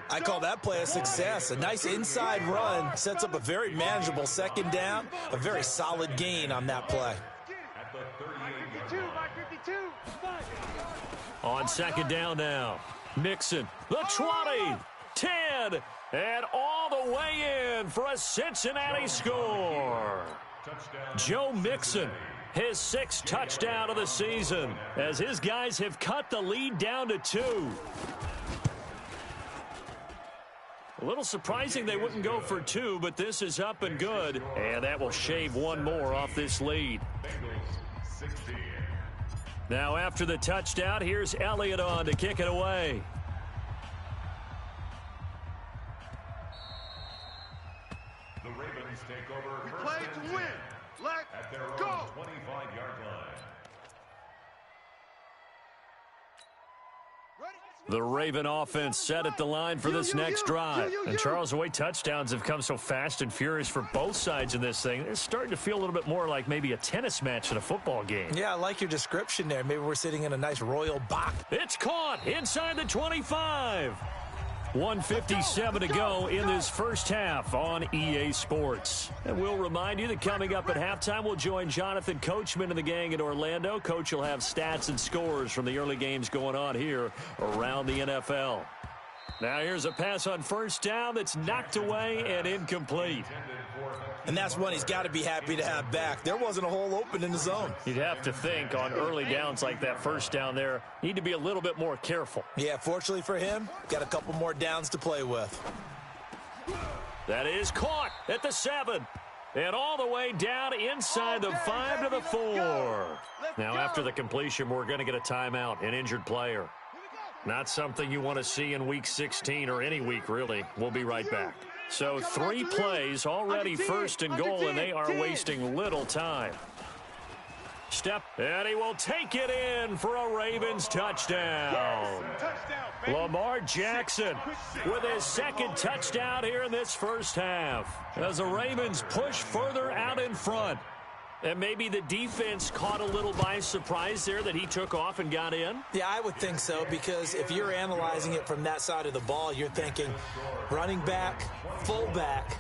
I call that play a success. A nice inside run sets up a very manageable 2nd down. A very solid gain on that play. On 2nd down now. Mixon, the 20, 10, and all the way in for a Cincinnati score. Joe Mixon, his 6th touchdown of the season, as his guys have cut the lead down to 2. A little surprising they wouldn't go for 2, but this is up and good, and that will shave 1 more off this lead. Now after the touchdown, here's Elliott on to kick it away. The Ravens take over We first play and to win. 10 Let's at their go. own 25-yard line. The Raven offense set at the line for this next drive. And Charles, the way touchdowns have come so fast and furious for both sides in this thing, it's starting to feel a little bit more like maybe a tennis match in a football game. Yeah, I like your description there. Maybe we're sitting in a nice royal box. It's caught inside the 25. 1:57 to go in this first half on EA Sports. And we'll remind you that coming up at halftime, we'll join Jonathan Coachman and the gang in Orlando. Coach will have stats and scores from the early games going on here around the NFL. Now here's a pass on 1st down that's knocked away and incomplete. And that's one he's got to be happy to have back. There wasn't a hole open in the zone. You'd have to think on early downs like that 1st down there, need to be a little bit more careful. Yeah, fortunately for him, got a couple more downs to play with. That is caught at the 7. And all the way down inside the 5 to the 4. Now after the completion, we're going to get a timeout, an injured player. Not something you want to see in Week 16 or any week, really. We'll be right back. So 3 plays, already 1st and goal, and they are wasting little time. Step, and he will take it in for a Ravens touchdown. Lamar Jackson with his 2nd touchdown here in this first half, as the Ravens push further out in front. And maybe the defense caught a little by surprise there that he took off and got in? Yeah, I would think so, because if you're analyzing it from that side of the ball, you're thinking running back, fullback.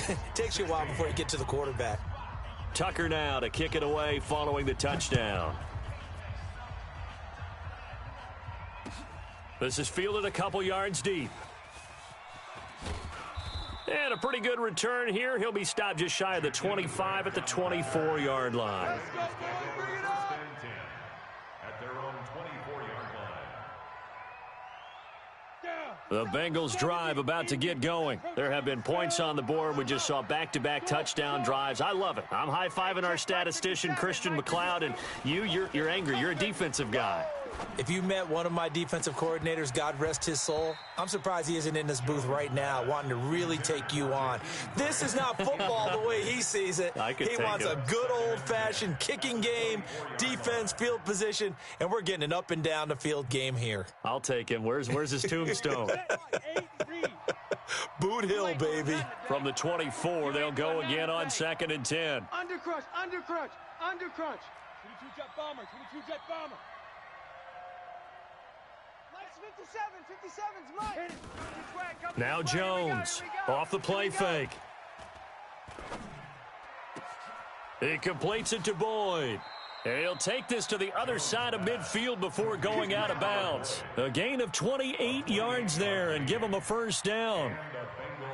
It takes you a while before you get to the quarterback. Tucker now to kick it away following the touchdown. This is fielded a couple yards deep. And a pretty good return here. He'll be stopped just shy of the 25 at the 24-yard line. At their own 24-yard line. The Bengals drive about to get going. There have been points on the board. We just saw back-to-back touchdown drives. I love it. I'm high-fiving our statistician, Christian McLeod, and you're angry. You're a defensive guy. If you met one of my defensive coordinators, God rest his soul, I'm surprised he isn't in this booth right now wanting to really take you on. This is not football the way he sees it. He wants a good old-fashioned kicking game, defense, field position, and we're getting an up and down the field game here. I'll take him. Where's his tombstone? Boot Hill, baby. From the 24, they'll go again on 2nd and 10. Undercrunch, undercrunch, undercrunch. 22-jet bomber, 22-jet bomber. 57's mine. Now Jones off the play fake. He completes it to Boyd. And he'll take this to the other side of midfield before going out of bounds. A gain of 28 yards there and give him a 1st down.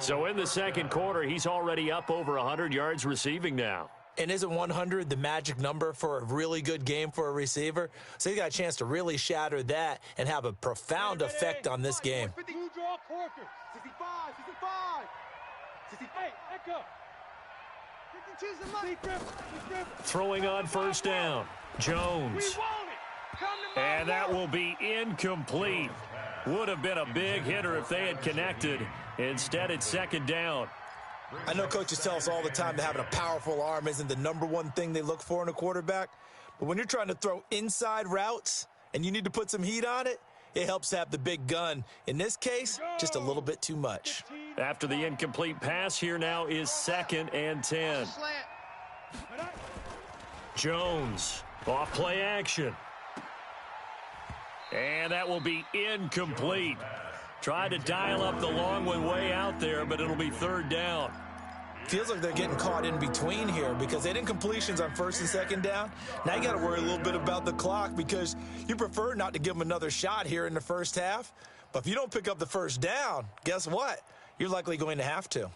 So in the 2nd quarter, he's already up over 100 yards receiving now. And isn't 100 the magic number for a really good game for a receiver? So he got a chance to really shatter that and have a profound effect on this game. Corker. 65, 65. 68, Echo. 52 Throwing on first down. Jones. And that will be incomplete. Would have been a big hitter if they had connected. Instead, it's second down. I know coaches tell us all the time that having a powerful arm isn't the #1 thing they look for in a quarterback. But when you're trying to throw inside routes and you need to put some heat on it, it helps to have the big gun. In this case, just a little bit too much. After the incomplete pass, here now is 2nd and 10. Jones, off play action. And that will be incomplete. Tried to dial up the long one way out there, but it'll be 3rd down. Feels like they're getting caught in between here because they did incompletions on 1st and 2nd down. Now you got to worry a little bit about the clock because you prefer not to give them another shot here in the first half. But if you don't pick up the 1st down, guess what? You're likely going to have to.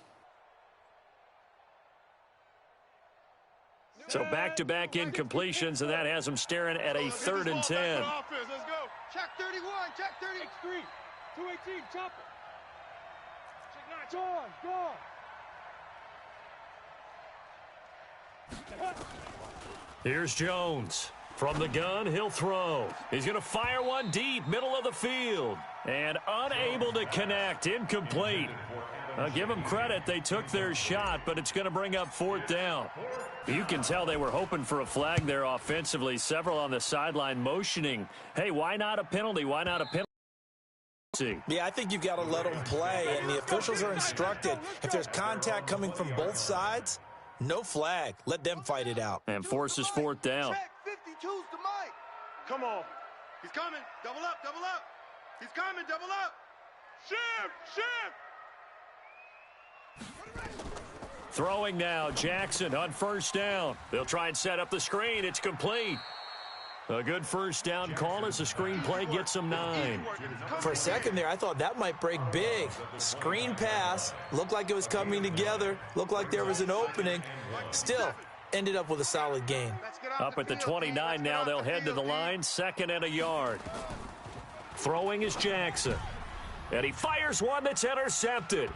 So back-to-back incompletions, and that has them staring at a 3rd and 10. Let's go. Check 31, check 33. 218, chopper. Check 9, gone. Here's Jones. From the gun, he'll throw. He's going to fire one deep, middle of the field. And unable to connect, incomplete. Give them credit, they took their shot, but it's going to bring up 4th down. You can tell they were hoping for a flag there offensively. Several on the sideline motioning. Hey, why not a penalty? Why not a penalty? Yeah, I think you've got to let them play, and the officials are instructed. If there's contact coming from both sides, no flag. Let them fight it out. And forces 4th down. Check 52's to Mike. Come on. He's coming. Double up, double up. He's coming, double up. Shift. Throwing now, Jackson on 1st down. They'll try and set up the screen. It's complete. A good 1st down call as the screenplay gets them 9. For a second there, I thought that might break big. Screen pass. Looked like it was coming together. Looked like there was an opening. Still, ended up with a solid game. Up at the 29 now, they'll head to the line. 2nd and a yard. Throwing is Jackson. And he fires one that's intercepted.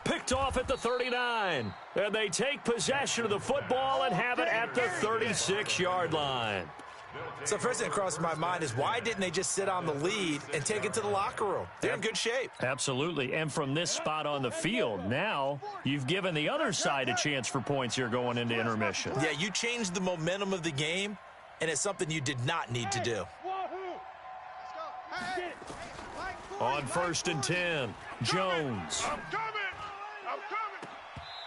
Picked off at the 39. And they take possession of the football and have it at the 36-yard line. So first thing that crossed my mind is why didn't they just sit on the lead and take it to the locker room? They're in good shape. Absolutely. And from this spot on the field, now you've given the other side a chance for points here going into intermission. Yeah, you changed the momentum of the game, and it's something you did not need to do. On 1st and 10, Jones. I'm coming.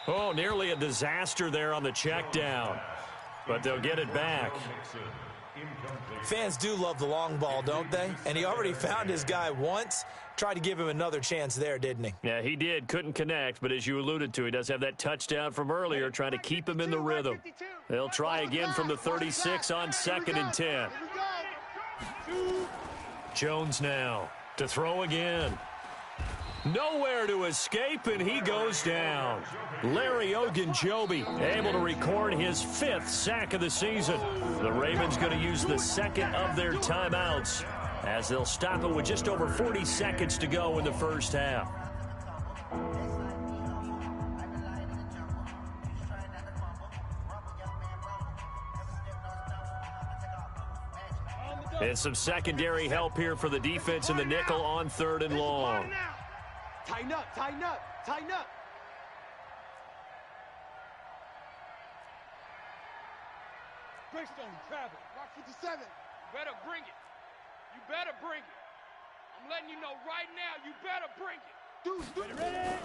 Oh, nearly a disaster there on the check down. But they'll get it back. Fans do love the long ball, don't they? And he already found his guy once. Tried to give him another chance there, didn't he? Yeah, he did. Couldn't connect, but as you alluded to, he does have that touchdown from earlier, trying to keep him in the rhythm. They'll try again from the 36 on 2nd and 10. Jones now to throw again. Nowhere to escape, and he goes down. Larry Ogunjobi able to record his 5th sack of the season. The Ravens going to use the 2nd of their timeouts as they'll stop it with just over 40 seconds to go in the first half. And some secondary help here for the defense in the nickel on 3rd and long. Tighten up, tighten up, tighten up. Greystone, travel. Rock 57. Better bring it. You better bring it. I'm letting you know right now, you better bring it. Ready?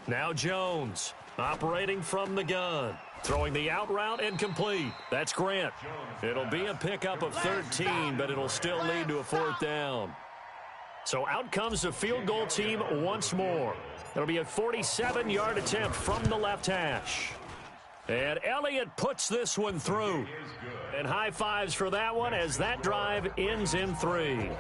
Now Jones operating from the gun. Throwing the out route incomplete. That's Grant. It'll be a pickup of 13, but it'll still lead to a 4th down. So out comes the field goal team once more. It'll be a 47-yard attempt from the left hash. And Elliott puts this one through. And high fives for that one as that drive ends in 3.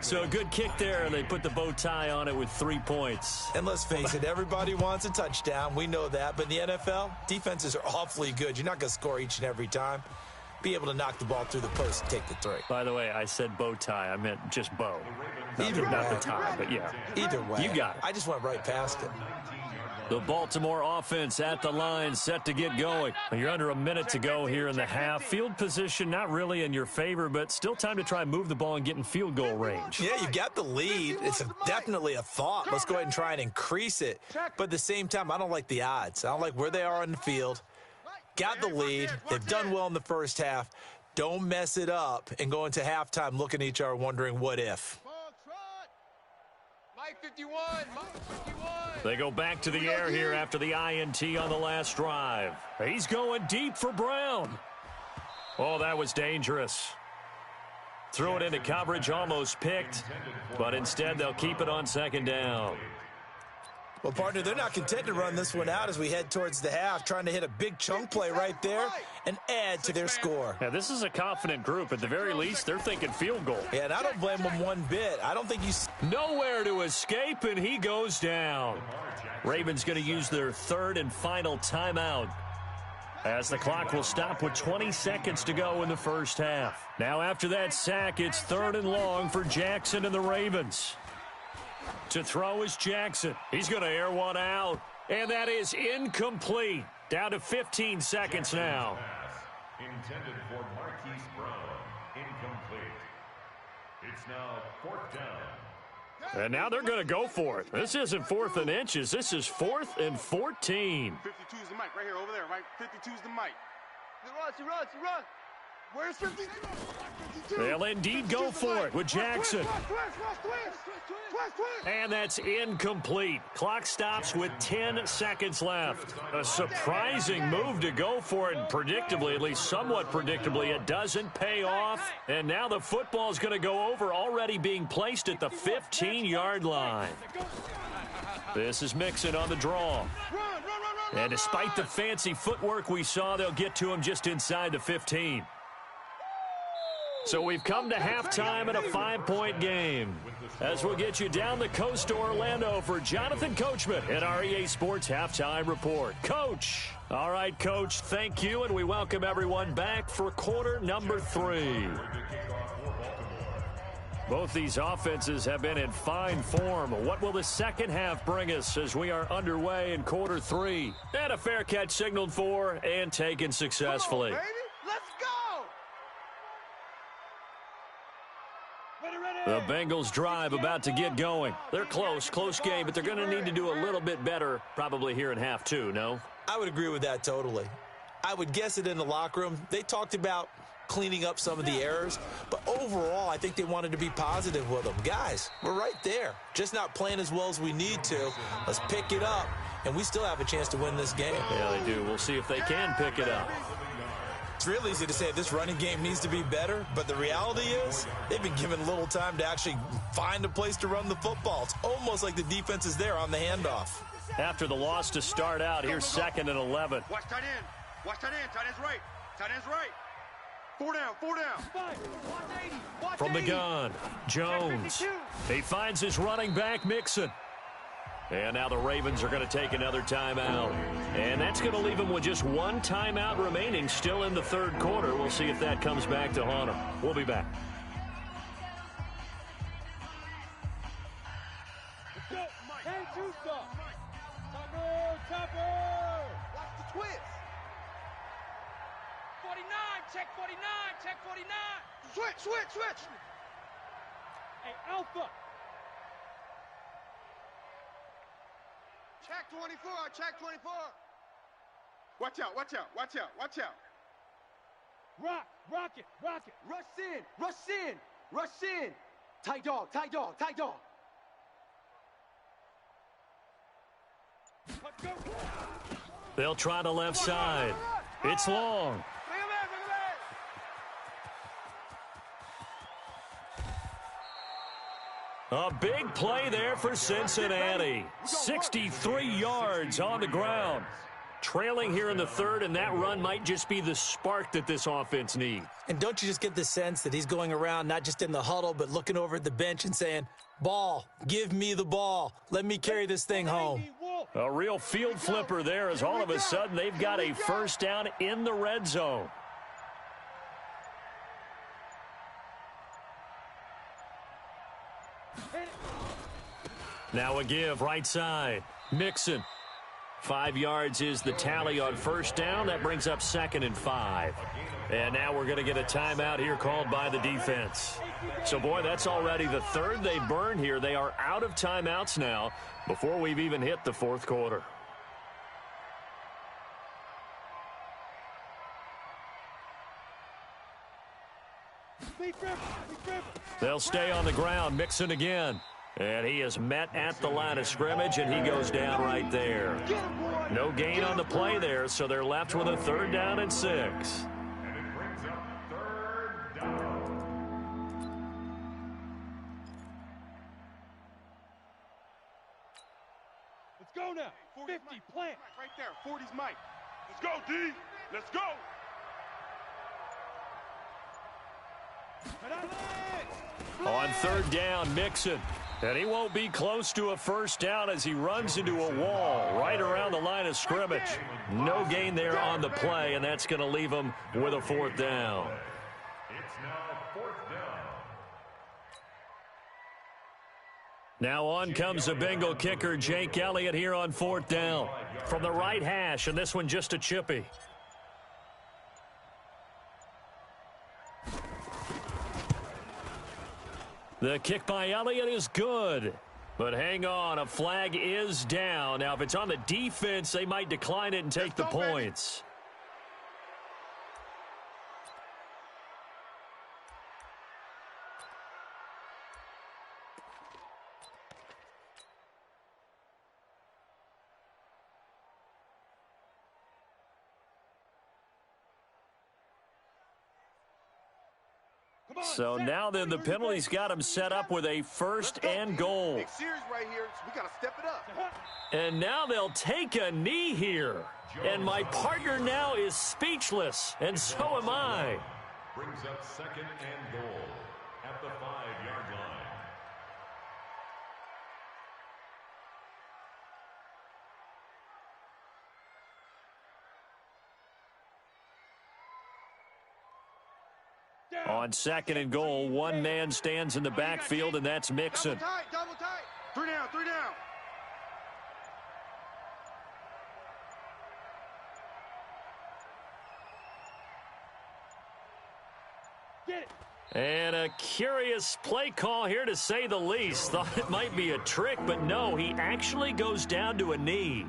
So a good kick there, and they put the bow tie on it with 3 points. And let's face it, everybody wants a touchdown. We know that. But in the NFL, defenses are awfully good. You're not going to score each and every time. be able to knock the ball through the post and take the three. By the way, I said bow tie. I meant just bow. Not the tie, but yeah. Either way. You got it. I just went right past it. The Baltimore offense at the line, set to get going. You're under a minute to go here in the half. Field position not really in your favor, but still time to try and move the ball and get in field goal range. Yeah, you've got the lead. It's definitely a thought. Let's go ahead and try and increase it. But at the same time, I don't like the odds. I don't like where they are on the field. Got the lead. They've done well in the first half. Don't mess it up and go into halftime looking at each other wondering what if. Mike 51, Mike 51. They go back to the air here after the INT on the last drive. He's going deep for Brown. Oh, that was dangerous. Threw it into coverage, almost picked, but instead they'll keep it on second down. Well, partner, they're not content to run this one out as we head towards the half, trying to hit a big chunk play right there and add to their score. Yeah, this is a confident group. At the very least, they're thinking field goal. Yeah, and I don't blame them one bit. I don't think you... Nowhere to escape, and he goes down. Ravens going to use their third and final timeout as the clock will stop with 20 seconds to go in the first half. Now, after that sack, it's third and long for Jackson and the Ravens. To throw is Jackson. He's going to air one out, and that is incomplete. Down to 15 seconds now. Intended for Marquise Brown. Incomplete. It's now fourth down. And now they're going to go for it. This isn't fourth and inches. This is 4th and 14. 52 is the mic right here, over there, right? 52 is the mic. He runs. Where's 52? They'll indeed go for it with Jackson. And that's incomplete. Clock stops with 10 seconds left. A surprising move to go for it. And predictably, at least somewhat predictably, it doesn't pay off. And now the football is going to go over, already being placed at the 15-yard line. This is Mixon on the draw. And despite the fancy footwork we saw, they'll get to him just inside the 15. So we've come to halftime in a 5-point game. As we'll get you down the coast to Orlando for Jonathan Coachman at our EA Sports Halftime Report. Coach. All right, Coach, thank you, and we welcome everyone back for quarter number 3. Both these offenses have been in fine form. What will the second half bring us as we are underway in quarter 3? And a fair catch signaled for and taken successfully. Come on, baby. Let's go. The Bengals drive about to get going. They're close game, but they're going to need to do a little bit better probably here in half 2, no? I would agree with that totally. I would guess it in the locker room. They talked about cleaning up some of the errors, but overall, I think they wanted to be positive with them. Guys, we're right there. Just not playing as well as we need to. Let's pick it up, and we still have a chance to win this game. Yeah, they do. We'll see if they can pick it up. It's real easy to say this running game needs to be better, but the reality is they've been given little time to actually find a place to run the football. It's almost like the defense is there on the handoff. After the loss to start out, here's 2nd and 11. Watch tight end. Watch tight end. Tight end's right. Tight end's right. 4 down. From the gun, Jones. He finds his running back, Mixon. And now the Ravens are going to take another timeout. And that's going to leave them with just one timeout remaining still in the third quarter. We'll see if that comes back to haunt them. We'll be back. Let's go, Mike. Hey, Juicer. Topper. Watch the twist. 49, check 49. Switch. Hey, Alpha. Check 24. Watch out. Rock it. Rush in. Tight dog. Let's go. They'll try the left side. It's long. Bring him in. A big play there for Cincinnati. 63 yards on the ground. Trailing here in the third, and that run might just be the spark that this offense needs. And don't you just get the sense that he's going around not just in the huddle, but looking over at the bench and saying, ball, give me the ball. Let me carry this thing home. A real field flipper there as all of a sudden they've got a first down in the red zone. Now a give right side. Mixon. 5 yards is the tally on first down. That brings up 2nd and 5. And now we're going to get a timeout here called by the defense. So, boy, that's already the third they burned here. They are out of timeouts now before we've even hit the fourth quarter. They'll stay on the ground. Mixon again. And he is met at the line of scrimmage, and he goes down right there. No gain on the play there, so they're left with a 3rd down and 6. And it brings up 3rd down. Let's go now. 50, plant. Right there, 40's Mike. Let's go, D. Let's go. On 3rd down, Mixon. And he won't be close to a first down as he runs into a wall right around the line of scrimmage. No gain there on the play, and that's going to leave him with a 4th down. It's now 4th down. Now on comes the Bengal kicker, Jake Elliott, here on 4th down. From the right hash, and this one just a chippy. The kick by Elliott is good. But hang on, a flag is down. Now, if it's on the defense, they might decline it and take the points. So now then the penalty's got him set up with a 1st and goal. Big series right here, so we got to step it up. And now they'll take a knee here. And my partner now is speechless, and so am I. Brings up 2nd and goal at the 5-yard line. On 2nd and goal, one man stands in the backfield, and that's Mixon. Double tight, double tight. 3 down, 3 down. Get it. And a curious play call here, to say the least. Thought it might be a trick, but no, he actually goes down to a knee.